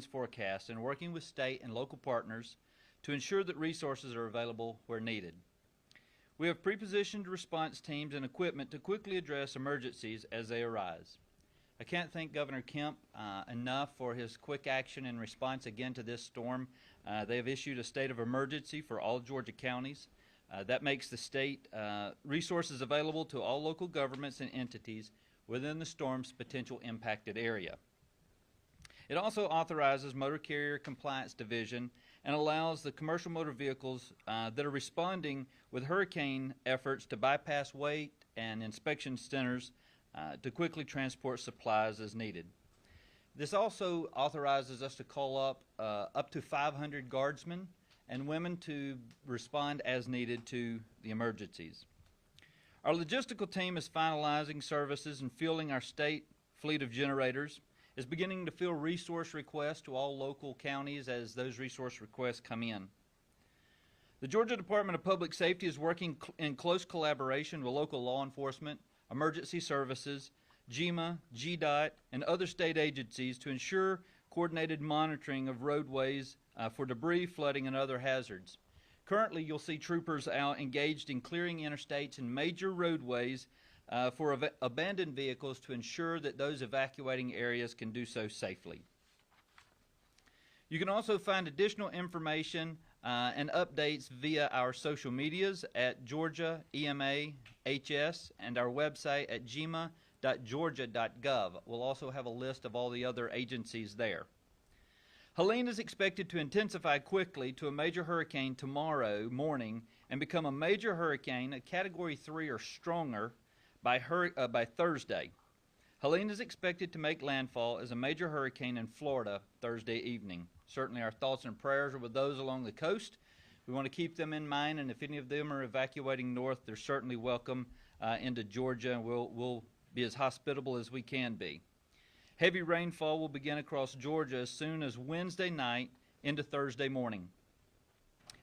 rains forecast and working with state and local partners to ensure that resources are available where needed. We have pre-positioned response teams and equipment to quickly address emergencies as they arise. I can't thank Governor Kemp enough for his quick action and response again to this storm. They have issued a state of emergency for all Georgia counties. That makes the state resources available to all local governments and entities within the storm's potential impacted area. It also authorizes Motor Carrier Compliance Division and allows the commercial motor vehicles that are responding with hurricane efforts to bypass wait and inspection centers to quickly transport supplies as needed. This also authorizes us to call up to 500 guardsmen and women to respond as needed to the emergencies. Our logistical team is finalizing services and fueling our state fleet of generators, is beginning to field resource requests to all local counties as those resource requests come in. The Georgia Department of Public Safety is working in close collaboration with local law enforcement, emergency services, GEMA, GDOT, and other state agencies to ensure coordinated monitoring of roadways for debris, flooding, and other hazards. Currently, you'll see troopers out engaged in clearing interstates and major roadways for abandoned vehicles to ensure that those evacuating areas can do so safely. You can also find additional information and updates via our social medias at Georgia EMA HS and our website at gema.georgia.gov. We'll also have a list of all the other agencies there. Helene is expected to intensify quickly to a major hurricane tomorrow morning and become a major hurricane, a Category 3 or stronger, by Thursday. Helene is expected to make landfall as a major hurricane in Florida Thursday evening. Certainly our thoughts and prayers are with those along the coast. We want to keep them in mind, and if any of them are evacuating north, they're certainly welcome into Georgia, and we'll be as hospitable as we can be. Heavy rainfall will begin across Georgia as soon as Wednesday night into Thursday morning.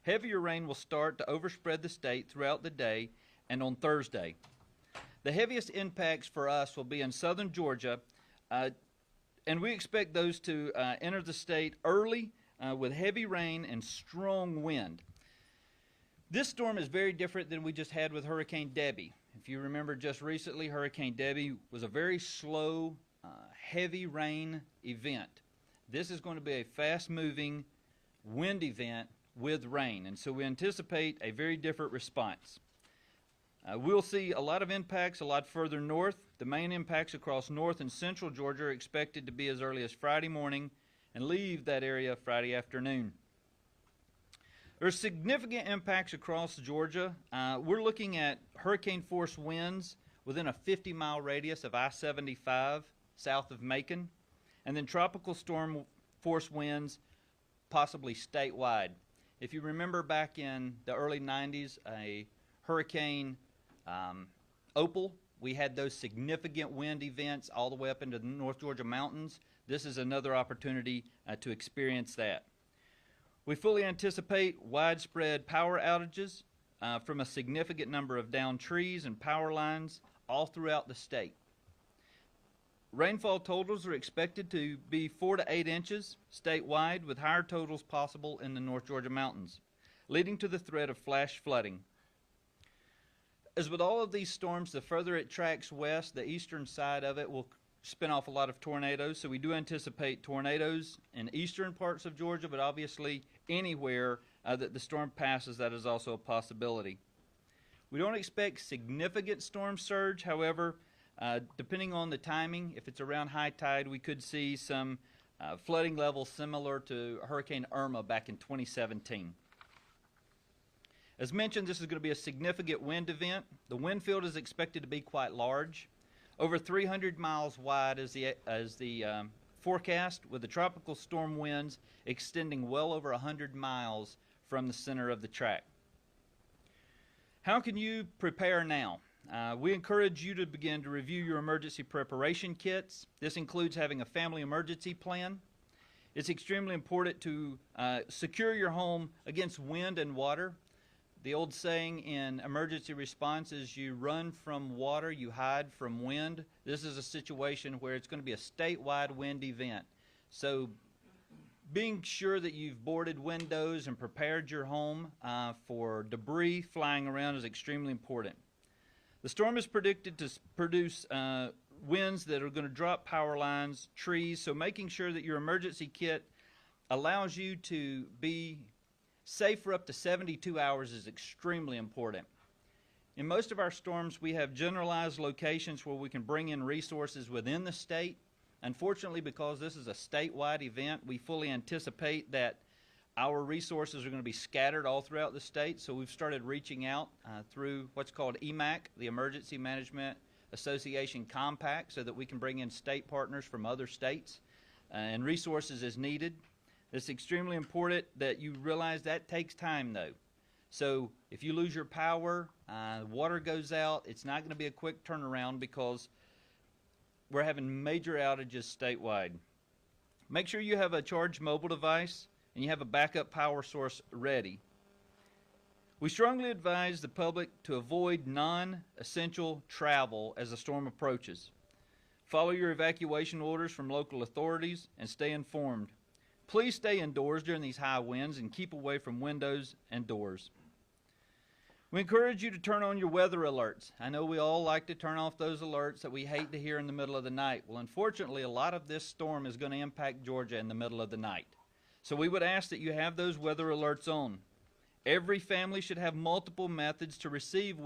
Heavier rain will start to overspread the state throughout the day and on Thursday. The heaviest impacts for us will be in southern Georgia, and we expect those to enter the state early with heavy rain and strong wind. This storm is very different than we just had with Hurricane Debbie. If you remember just recently, Hurricane Debbie was a very slow, heavy rain event. This is going to be a fast-moving wind event with rain, and so we anticipate a very different response. We'll see a lot of impacts a lot further north. The main impacts across north and central Georgia are expected to be as early as Friday morning and leave that area Friday afternoon. There are significant impacts across Georgia. We're looking at hurricane force winds within a 50-mile radius of I-75 south of Macon, and then tropical storm force winds possibly statewide. If you remember back in the early 90s, a hurricane Opal, we had those significant wind events all the way up into the North Georgia mountains. This is another opportunity to experience that. We fully anticipate widespread power outages from a significant number of downed trees and power lines all throughout the state. Rainfall totals are expected to be 4 to 8 inches statewide, with higher totals possible in the North Georgia mountains, leading to the threat of flash flooding. As with all of these storms, the further it tracks west, the eastern side of it will spin off a lot of tornadoes. So we do anticipate tornadoes in eastern parts of Georgia, but obviously anywhere that the storm passes, that is also a possibility. We don't expect significant storm surge. However, depending on the timing, if it's around high tide, we could see some flooding levels similar to Hurricane Irma back in 2017. As mentioned, this is going to be a significant wind event. The wind field is expected to be quite large, over 300 miles wide as the forecast, with the tropical storm winds extending well over 100 miles from the center of the track. How can you prepare now? We encourage you to begin to review your emergency preparation kits. This includes having a family emergency plan. It's extremely important to secure your home against wind and water. The old saying in emergency response is you run from water, you hide from wind. This is a situation where it's going to be a statewide wind event. So being sure that you've boarded windows and prepared your home for debris flying around is extremely important. The storm is predicted to produce winds that are going to drop power lines, trees, so making sure that your emergency kit allows you to be safe for up to 72 hours is extremely important. In most of our storms, we have generalized locations where we can bring in resources within the state. Unfortunately, because this is a statewide event, we fully anticipate that our resources are going to be scattered all throughout the state, so we've started reaching out through what's called EMAC, the Emergency Management Association Compact, so that we can bring in state partners from other states and resources as needed. It's extremely important that you realize that takes time, though. So if you lose your power, water goes out, it's not going to be a quick turnaround because we're having major outages statewide. Make sure you have a charged mobile device and you have a backup power source ready. We strongly advise the public to avoid non-essential travel as the storm approaches. Follow your evacuation orders from local authorities and stay informed. Please stay indoors during these high winds and keep away from windows and doors. We encourage you to turn on your weather alerts. I know we all like to turn off those alerts that we hate to hear in the middle of the night. Well, unfortunately, a lot of this storm is going to impact Georgia in the middle of the night. So we would ask that you have those weather alerts on. Every family should have multiple methods to receive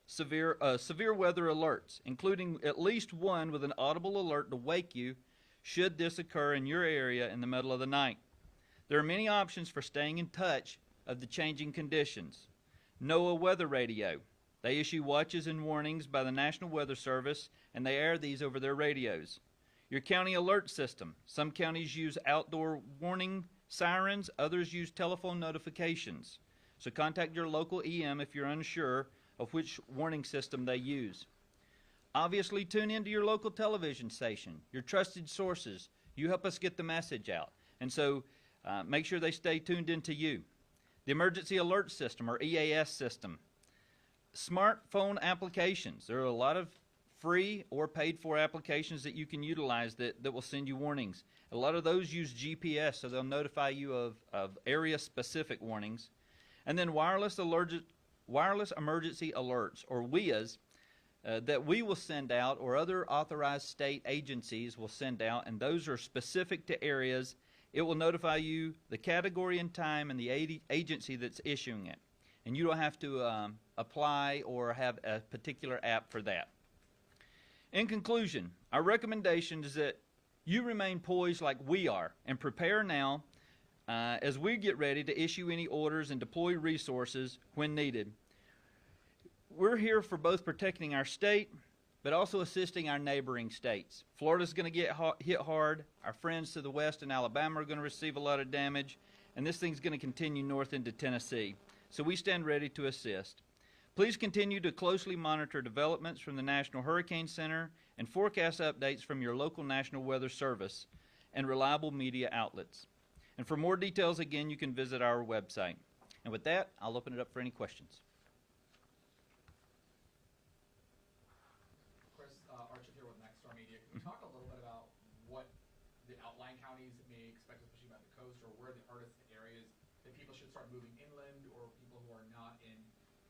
severe weather alerts, including at least one with an audible alert to wake you should this occur in your area in the middle of the night. There are many options for staying in touch of the changing conditions. NOAA Weather Radio. They issue watches and warnings by the National Weather Service, and they air these over their radios. Your county alert system. Some counties use outdoor warning sirens, others use telephone notifications. So contact your local EM if you're unsure of which warning system they use. Obviously, tune into your local television station, your trusted sources. You help us get the message out. And so make sure they stay tuned into you. The Emergency Alert System, or EAS system. Smartphone applications. There are a lot of free or paid-for applications that you can utilize that will send you warnings. A lot of those use GPS, so they'll notify you of area-specific warnings. And then wireless emergency alerts, or WEAs, that we will send out, or other authorized state agencies will send out, and those are specific to areas. It will notify you the category and time and the agency that's issuing it. And you don't have to apply or have a particular app for that. In conclusion, our recommendation is that you remain poised like we are and prepare now as we get ready to issue any orders and deploy resources when needed. We're here for both protecting our state but also assisting our neighboring states. Florida's going to get hit hard. Our friends to the west in Alabama are going to receive a lot of damage, and this thing's going to continue north into Tennessee. So we stand ready to assist. Please continue to closely monitor developments from the National Hurricane Center and forecast updates from your local National Weather Service and reliable media outlets. And for more details, again, you can visit our website. And with that, I'll open it up for any questions. Talk a little bit about what the outlying counties may expect, especially by the coast, or where the hardest areas that people should start moving inland, or people who are not in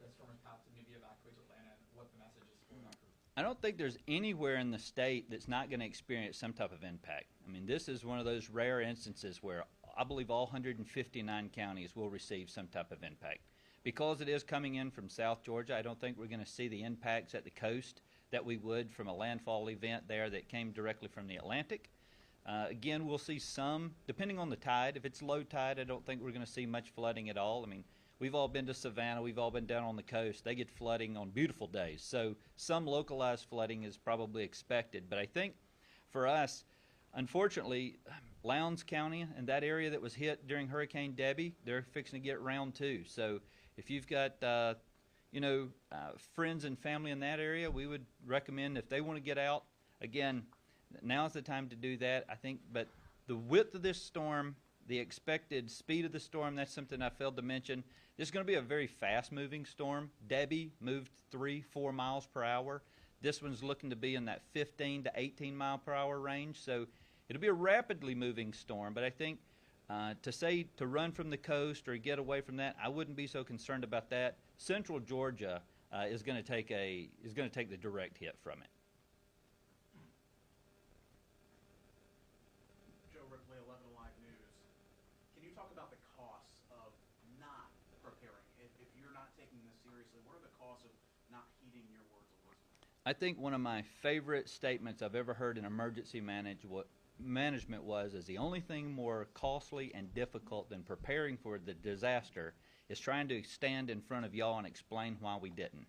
the storm's path to maybe evacuate to Atlanta, and what the message is for that group. I don't think there's anywhere in the state that's not going to experience some type of impact. I mean, this is one of those rare instances where I believe all 159 counties will receive some type of impact. Because it is coming in from South Georgia, I don't think we're going to see the impacts at the coast that we would from a landfall event there that came directly from the Atlantic. Again, we'll see some, depending on the tide. If it's low tide, I don't think we're going to see much flooding at all. I mean, we've all been to Savannah. We've all been down on the coast. They get flooding on beautiful days. So some localized flooding is probably expected. But I think for us, unfortunately, Lowndes County and that area that was hit during Hurricane Debbie, they're fixing to get round two. So if you've got friends and family in that area, we would recommend if they want to get out, again, now's the time to do that, I think. But the width of this storm, the expected speed of the storm, that's something I failed to mention. This is going to be a very fast-moving storm. Debbie moved 3-4 miles per hour. This one's looking to be in that 15 to 18 mile per hour range. So it'll be a rapidly moving storm, but I think To say to run from the coast or get away from that, I wouldn't be so concerned about that. Central Georgia is going to take the direct hit from it. Joe Ripley, 11 Alive News. Can you talk about the costs of not preparing? If you're not taking this seriously, what are the costs of not heeding your words of wisdom? I think one of my favorite statements I've ever heard in emergency management was the only thing more costly and difficult than preparing for the disaster is trying to stand in front of y'all and explain why we didn't.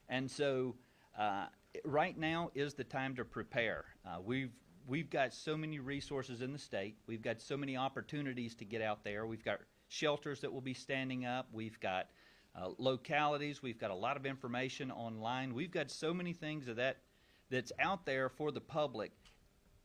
And so right now is the time to prepare. We've got so many resources in the state. We've got so many opportunities to get out there. We've got shelters that will be standing up. We've got localities. We've got a lot of information online. We've got so many things that's out there for the public.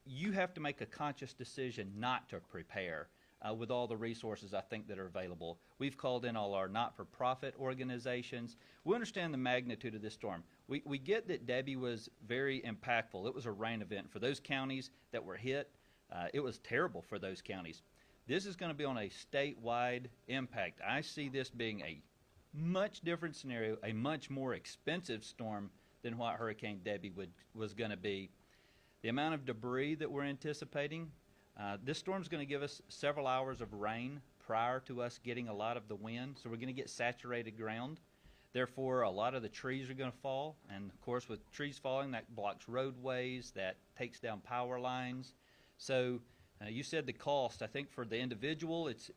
You have to make a conscious decision not to prepare with all the resources I think that are available. We've called in all our not-for-profit organizations. We understand the magnitude of this storm. We get that Debbie was very impactful. It was a rain event. For those counties that were hit, it was terrible for those counties. This is going to be on a statewide impact. I see this being a much different scenario, a much more expensive storm than what Hurricane Debbie was going to be. The amount of debris that we're anticipating, this storm's going to give us several hours of rain prior to us getting a lot of the wind, so we're going to get saturated ground. Therefore, a lot of the trees are going to fall, and of course with trees falling, that blocks roadways, that takes down power lines. So you said the cost. I think for the individual, it's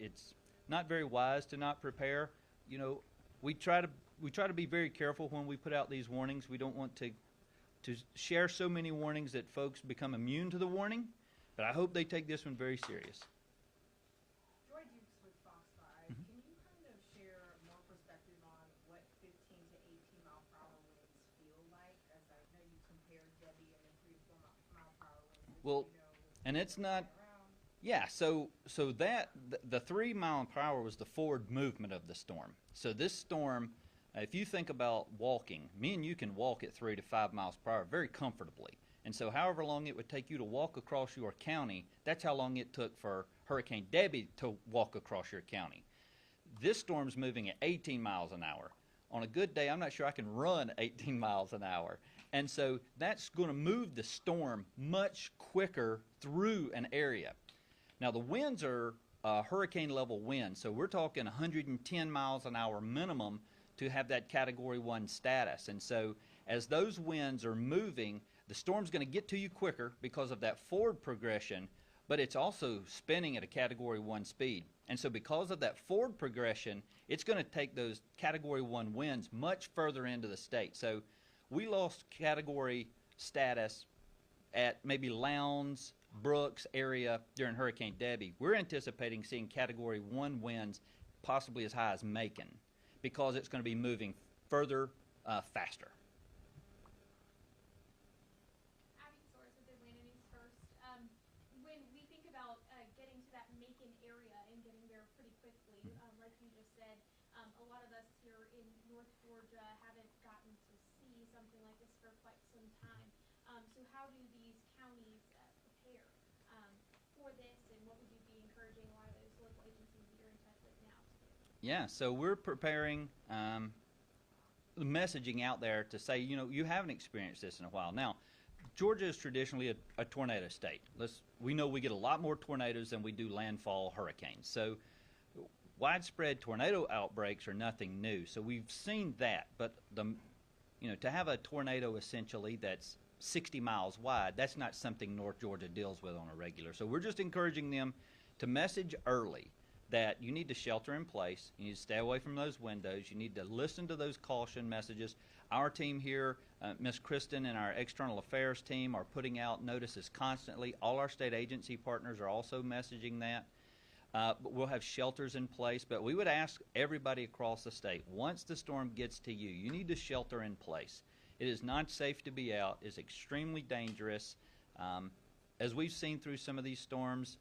not very wise to not prepare. You know, we try to be very careful when we put out these warnings. We don't want to share so many warnings that folks become immune to the warning, but I hope they take this one very serious. Joy Dukes with Fox 5. Can you kind of share more perspective on what 15 to 18 mile per hour winds feel like? As I know you compared Debbie and then 3 to 4 mile per hour winds. Well, and it's not. Yeah, so that the 3 mile per hour was the forward movement of the storm. So this storm, if you think about walking, me and you can walk at 3 to 5 miles per hour very comfortably. And so however long it would take you to walk across your county, that's how long it took for Hurricane Debbie to walk across your county. This storm's moving at 18 miles an hour. On a good day, I'm not sure I can run 18 miles an hour. And so that's going to move the storm much quicker through an area. Now, the winds are hurricane-level winds, so we're talking 110 miles an hour minimum to have that Category 1 status. And so as those winds are moving, the storm's going to get to you quicker because of that forward progression, but it's also spinning at a Category 1 speed. And so because of that forward progression, it's going to take those Category 1 winds much further into the state. So we lost Category status at maybe Lowndes, Brooks area during Hurricane Debbie. We're anticipating seeing Category 1 winds possibly as high as Macon because it's going to be moving further faster. Abby Soares with Atlanta News First. When we think about getting to that Macon area and getting there pretty quickly, like you just said, a lot of us here in North Georgia haven't gotten to see something like this for quite some time. So how do these counties prepare for this, and what would you be encouraging a lot of those local agencies that you're in touch with now to do? Yeah, so we're preparing the messaging out there to say, you know, you haven't experienced this in a while. Now, Georgia is traditionally a tornado state. We know we get a lot more tornadoes than we do landfall hurricanes. So widespread tornado outbreaks are nothing new. So we've seen that, but to have a tornado essentially that's 60 miles wide, that's not something North Georgia deals with on a regular. So we're just encouraging them to message early that you need to shelter in place, you need to stay away from those windows, you need to listen to those caution messages. Our team here, Ms. Kristen and our external affairs team are putting out notices constantly. All our state agency partners are also messaging that. But we'll have shelters in place, but we would ask everybody across the state, once the storm gets to you, you need to shelter in place. It is not safe to be out. It's extremely dangerous. As we've seen through some of these storms,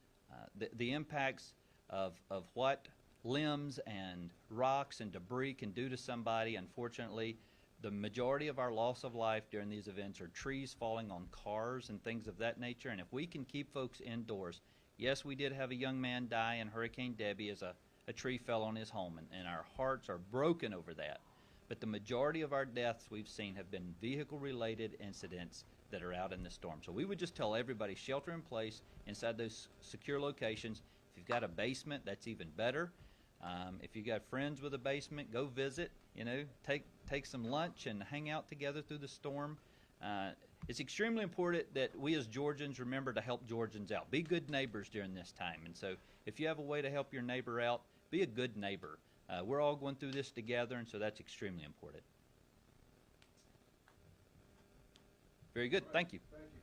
the impacts of what limbs and rocks and debris can do to somebody, unfortunately, the majority of our loss of life during these events are trees falling on cars and things of that nature. And if we can keep folks indoors, Yes, we did have a young man die in Hurricane Debbie as a tree fell on his home, and our hearts are broken over that. But the majority of our deaths we've seen have been vehicle-related incidents that are out in the storm. So we would just tell everybody, shelter in place inside those secure locations. If you've got a basement, that's even better. If you've got friends with a basement, go visit. You know, take some lunch and hang out together through the storm. It's extremely important that we as Georgians remember to help Georgians out. Be good neighbors during this time. And so if you have a way to help your neighbor out, be a good neighbor. We're all going through this together, and so that's extremely important. Very good. Thank you. Thank you.